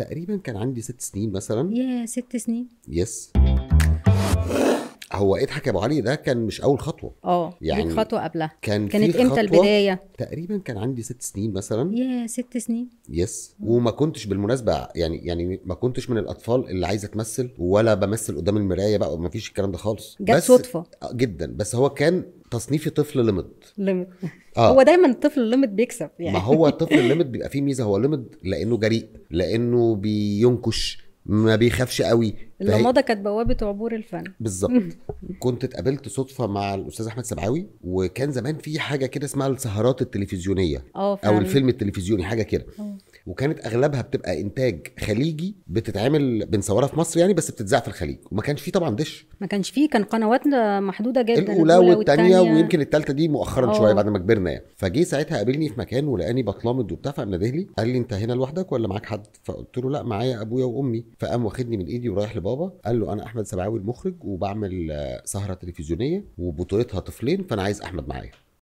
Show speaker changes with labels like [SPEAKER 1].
[SPEAKER 1] تقريبا كان عندي 6 سنين مثلا.
[SPEAKER 2] يا 6 سنين.
[SPEAKER 1] يس. هو اضحك يا ابو علي ده كان مش اول خطوه.
[SPEAKER 2] يعني ليك خطوه قبلها؟
[SPEAKER 1] كانت
[SPEAKER 2] امتى
[SPEAKER 1] خطوة
[SPEAKER 2] البدايه؟
[SPEAKER 1] تقريبا كان عندي 6 سنين مثلا.
[SPEAKER 2] يا 6 سنين.
[SPEAKER 1] يس. وما كنتش بالمناسبه يعني ما كنتش من الاطفال اللي عايزه تمثل ولا بمثل قدام المرايه بقى، وما فيش الكلام ده خالص.
[SPEAKER 2] جت صدفه
[SPEAKER 1] جدا. بس هو كان تصنيفي طفل لمد.
[SPEAKER 2] هو دايما الطفل اللمد بيكسب يعني.
[SPEAKER 1] ما هو الطفل اللمد بيبقى فيه ميزه، هو لمد لانه جريء، لانه بينكش، ما بيخافش قوي.
[SPEAKER 2] اللمضه كانت بوابه عبور الفن
[SPEAKER 1] بالظبط. كنت اتقابلت صدفه مع الاستاذ احمد سبعاوي، وكان زمان في حاجه كده اسمها السهرات التلفزيونيه او الفيلم التلفزيوني حاجه كده. وكانت اغلبها بتبقى انتاج خليجي، بتتعمل بنصورها في مصر يعني، بس بتتذاع في الخليج. وما كانش فيه طبعا دش،
[SPEAKER 2] ما كانش فيه، كان قنوات محدوده جدا،
[SPEAKER 1] الاولى والثانيه ويمكن الثالثه دي مؤخرا شويه بعد ما كبرنا يعني. فجي ساعتها قابلني في مكان ولقاني بتلامض وبتاع، فقام نادهلي قال لي انت هنا لوحدك ولا معاك حد؟ فقلت له لا معايا ابويا وامي. فقام واخدني من ايدي ورايح لبابا، قال له انا احمد سبعاوي المخرج وبعمل سهره تلفزيونيه وبطولتها طفلين، فانا عايز احمد معايا.